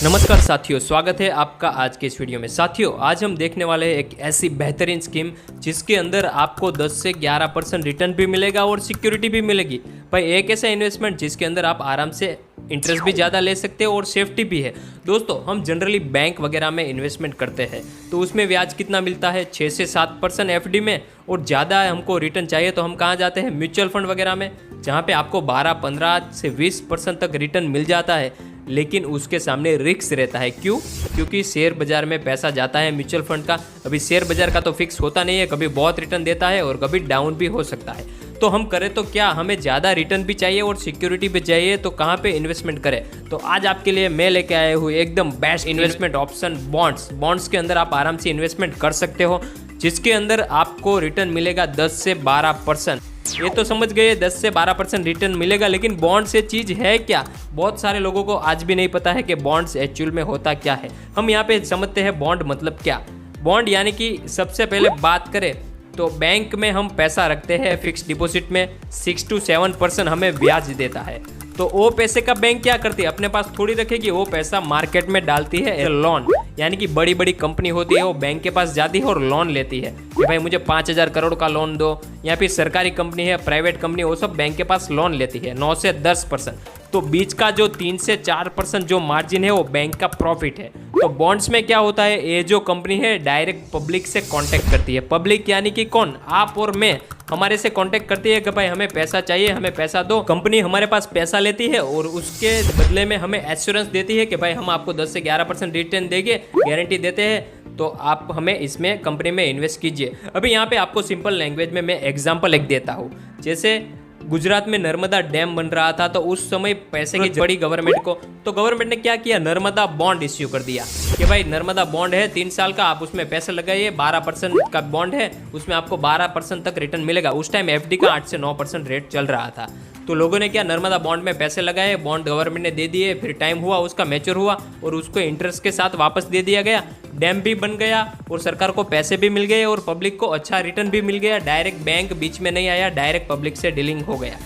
नमस्कार साथियों, स्वागत है आपका आज के इस वीडियो में। साथियों, आज हम देखने वाले हैं एक ऐसी बेहतरीन स्कीम जिसके अंदर आपको 10 से 11% रिटर्न भी मिलेगा और सिक्योरिटी भी मिलेगी। भाई, एक ऐसा इन्वेस्टमेंट जिसके अंदर आप आराम से इंटरेस्ट भी ज़्यादा ले सकते हो और सेफ्टी भी है। दोस्तों, हम जनरली बैंक वगैरह में इन्वेस्टमेंट करते हैं तो उसमें ब्याज कितना मिलता है? 6 से 7% एफडी में, और ज़्यादा हमको रिटर्न चाहिए तो हम कहाँ जाते हैं? म्यूचुअल फंड वगैरह में, जहाँ पे आपको 12, 15 से 20% तक रिटर्न मिल जाता है। लेकिन उसके सामने रिस्क रहता है। क्यों? क्योंकि शेयर बाजार में पैसा जाता है म्यूचुअल फंड का। अभी शेयर बाजार का तो फिक्स होता नहीं है, कभी बहुत रिटर्न देता है और कभी डाउन भी हो सकता है। तो हम करें तो क्या? हमें ज़्यादा रिटर्न भी चाहिए और सिक्योरिटी भी चाहिए, तो कहाँ पे इन्वेस्टमेंट करें? तो आज आपके लिए मैं लेके आए हुए एकदम best investment option bonds. Bonds के अंदर आप आराम से इन्वेस्टमेंट कर सकते हो, जिसके अंदर आपको रिटर्न मिलेगा 10 से 12%। ये तो समझ गए 10 से 12% रिटर्न मिलेगा, लेकिन बॉन्ड्स ये चीज़ है क्या? बहुत सारे लोगों को आज भी नहीं पता है कि बॉन्ड्स एक्चुअल में होता क्या है। हम यहाँ पे समझते हैं बॉन्ड मतलब क्या। बॉन्ड यानी कि सबसे पहले बात करें तो बैंक में हम पैसा रखते हैं फिक्स डिपॉजिट में, 6 to 7% हमें ब्याज देता है। तो वो पैसे का बैंक क्या करती है? अपने पास थोड़ी रखेगी, वो पैसा मार्केट में डालती है लोन। यानी कि बड़ी बड़ी कंपनी होती है वो बैंक के पास जाती है और लोन लेती है कि भाई मुझे 5,000 करोड़ का लोन दो, या फिर सरकारी कंपनी है, प्राइवेट कंपनी, वो सब बैंक के पास लोन लेती है 9 से 10%। तो बीच का जो 3 से 4% जो मार्जिन है वो बैंक का प्रॉफिट है। तो बॉन्ड्स में क्या होता है? ये जो कंपनी है डायरेक्ट पब्लिक से कांटेक्ट करती है। पब्लिक यानी कि कौन? आप और मैं, हमारे से कांटेक्ट करती है कि भाई हमें पैसा चाहिए, हमें पैसा दो। कंपनी हमारे पास पैसा लेती है और उसके बदले में हमें एश्योरेंस देती है कि भाई हम आपको 10 से 11% रिटर्न देंगे, गारंटी देते हैं, तो आप हमें इसमें कंपनी में इन्वेस्ट कीजिए। अभी यहाँ पे आपको सिंपल लैंग्वेज में मैं एग्जांपल एक देता हूँ। जैसे गुजरात में नर्मदा डैम बन रहा था, तो उस समय पैसे की पड़ी गवर्नमेंट को, तो गवर्नमेंट ने क्या किया? नर्मदा बॉन्ड इश्यू कर दिया कि भाई नर्मदा बॉन्ड है 3 साल का, आप उसमें पैसे लगाइए, 12% का बॉन्ड है, उसमें आपको 12% तक रिटर्न मिलेगा। उस टाइम एफडी का 8 से 9% रेट चल रहा था। तो लोगों ने क्या? नर्मदा बॉन्ड में पैसे लगाए, बॉन्ड गवर्नमेंट ने दे दिए, फिर टाइम हुआ, उसका मैच्योर हुआ और उसको इंटरेस्ट के साथ वापस दे दिया गया। डैम भी बन गया और सरकार को पैसे भी मिल गए और पब्लिक को अच्छा रिटर्न भी मिल गया। डायरेक्ट बैंक बीच में नहीं आया, डायरेक्ट पब्लिक से डीलिंग हो गया।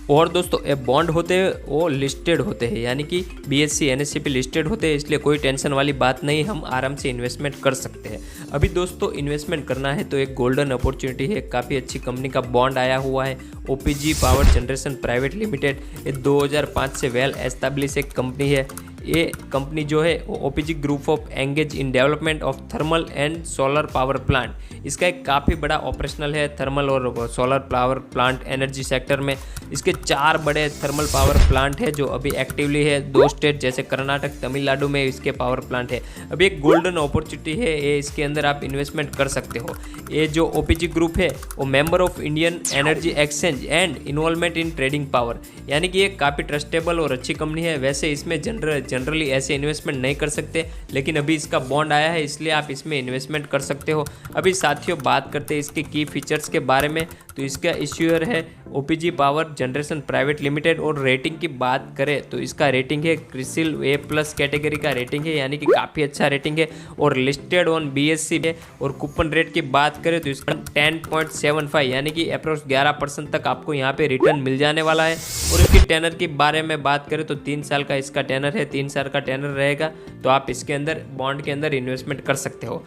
और दोस्तों, ये बॉन्ड होते हैं वो लिस्टेड होते हैं, यानी कि बीएससी एनएससी पे लिस्टेड होते हैं, इसलिए कोई टेंशन वाली बात नहीं, हम आराम से इन्वेस्टमेंट कर सकते हैं। अभी दोस्तों, इन्वेस्टमेंट करना है तो एक गोल्डन अपॉर्चुनिटी है। काफ़ी अच्छी कंपनी का बॉन्ड आया हुआ है, OPG power generation private limited. ये 2005 से वेल एस्टैब्लिश एक कंपनी है। ये कंपनी जो है वो OPG group of engage in development of thermal and solar power plant. इसका एक काफ़ी बड़ा ऑपरेशनल है थर्मल और solar power plant energy sector में। इसके 4 बड़े थर्मल पावर प्लांट है जो अभी एक्टिवली है। 2 स्टेट जैसे कर्नाटक, तमिलनाडु में इसके पावर प्लांट है। अभी एक गोल्डन अपॉर्चुनिटी है ये, इसके अंदर आप इन्वेस्टमेंट कर सकते हो। ये जो ओपीजी ग्रुप है वो member of Indian energy exchange and involvement in trading power, यानी कि ये काफ़ी ट्रस्टेबल और अच्छी कंपनी है। वैसे इसमें जनरली ऐसे इन्वेस्टमेंट नहीं कर सकते, लेकिन अभी इसका बॉन्ड आया है इसलिए आप इसमें इन्वेस्टमेंट कर सकते हो। अभी साथियों, बात करते हैं इसके की फीचर्स के बारे में। तो इसका इश्यूअर है OPG power generation private limited, और रेटिंग की बात करें तो इसका रेटिंग है क्रिसिल A+ कैटेगरी का रेटिंग है, यानी कि काफ़ी अच्छा रेटिंग है और लिस्टेड ऑन बीएससी है। और कूपन रेट की बात करें तो इसका 10.75, यानी कि अप्रोक्स 11% तक आपको यहाँ पे रिटर्न मिल जाने वाला है। और इसकी टेनर की बारे में बात करें तो 3 साल का इसका टेनर है, 3 साल का टेनर रहेगा, तो आप इसके अंदर बॉन्ड के अंदर इन्वेस्टमेंट कर सकते हो।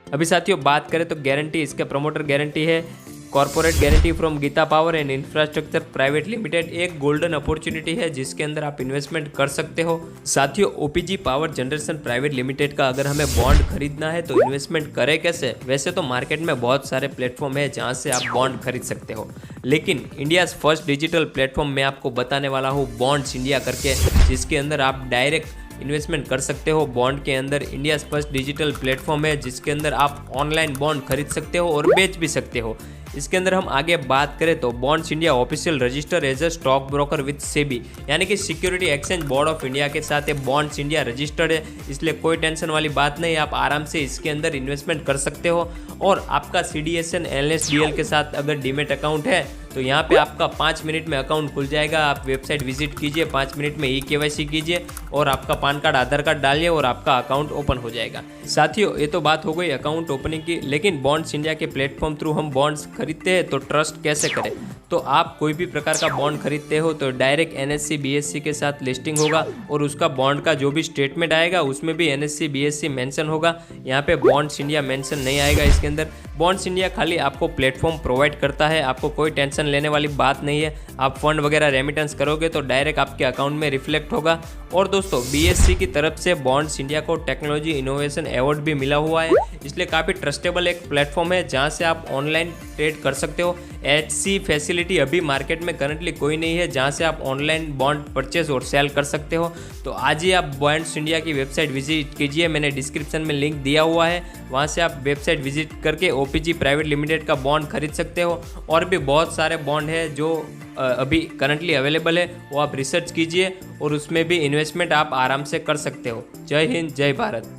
अभी साथियों, बात करें तो गारंटी, इसका प्रमोटर गारंटी है corporate guarantee from Geeta power and infrastructure private limited. एक गोल्डन अपॉर्चुनिटी है जिसके अंदर आप इन्वेस्टमेंट कर सकते हो। साथियों, OPG power generation private limited का अगर हमें बॉन्ड खरीदना है तो इन्वेस्टमेंट करें कैसे? वैसे तो मार्केट में बहुत सारे प्लेटफॉर्म है जहां से आप बॉन्ड खरीद सकते हो, लेकिन इंडियाज़ फर्स्ट डिजिटल प्लेटफॉर्म मैं आपको बताने वाला हूँ, बॉन्ड्स इंडिया करके, जिसके अंदर आप डायरेक्ट इन्वेस्टमेंट कर सकते हो। बॉन्ड के अंदर इंडियाज़ फर्स्ट डिजिटल प्लेटफॉर्म है जिसके अंदर आप ऑनलाइन बॉन्ड खरीद सकते हो और बेच भी सकते हो। इसके अंदर हम आगे बात करें तो bonds India official register as a stock broker with SEBI, यानी कि security exchange board of India के साथ ये बॉन्ड्स इंडिया रजिस्टर्ड है, इसलिए कोई टेंशन वाली बात नहीं, आप आराम से इसके अंदर इन्वेस्टमेंट कर सकते हो। और आपका CDSL NSDL के साथ अगर डीमेट अकाउंट है तो यहाँ पे आपका 5 मिनट में अकाउंट खुल जाएगा। आप वेबसाइट विजिट कीजिए, 5 मिनट में KYC कीजिए और आपका पैन कार्ड, आधार कार्ड डालिए और आपका अकाउंट ओपन हो जाएगा। साथियों, ये तो बात हो गई अकाउंट ओपनिंग की, लेकिन बॉन्ड्स इंडिया के प्लेटफॉर्म थ्रू हम बॉन्ड्स खरीदते हैं तो ट्रस्ट कैसे करें। तो आप कोई भी प्रकार का बॉन्ड खरीदते हो तो डायरेक्ट NSE BSE के साथ लिस्टिंग होगा और उसका बॉन्ड का जो भी स्टेटमेंट आएगा उसमें भी NSE BSE मेंशन होगा। यहाँ पे बॉन्ड्स इंडिया मेंशन नहीं आएगा इसके अंदर। बॉन्ड्स इंडिया खाली आपको प्लेटफॉर्म प्रोवाइड करता है, आपको कोई टेंशन लेने वाली बात नहीं है। आप फंड वगैरह रेमिटेंस करोगे तो डायरेक्ट आपके अकाउंट में रिफ्लेक्ट होगा। और दोस्तों, BSE की तरफ से बॉन्ड्स इंडिया को टेक्नोलॉजी इनोवेशन अवार्ड भी मिला हुआ है, इसलिए काफ़ी ट्रस्टेबल एक प्लेटफॉर्म है जहाँ से आप ऑनलाइन ट्रेड कर सकते हो। ऐसी फैसिलिटी अभी मार्केट में करंटली कोई नहीं है जहाँ से आप ऑनलाइन बॉन्ड परचेज और सेल कर सकते हो। तो आज ही आप बॉन्ड्स इंडिया की वेबसाइट विजिट कीजिए, मैंने डिस्क्रिप्शन में लिंक दिया हुआ है, वहाँ से आप वेबसाइट विजिट करके OPG प्राइवेट लिमिटेड का बॉन्ड खरीद सकते हो। और भी बहुत सारे बॉन्ड है जो अभी करंटली अवेलेबल है, वो आप रिसर्च कीजिए और उसमें भी इन्वेस्टमेंट आप आराम से कर सकते हो। जय हिंद, जय भारत।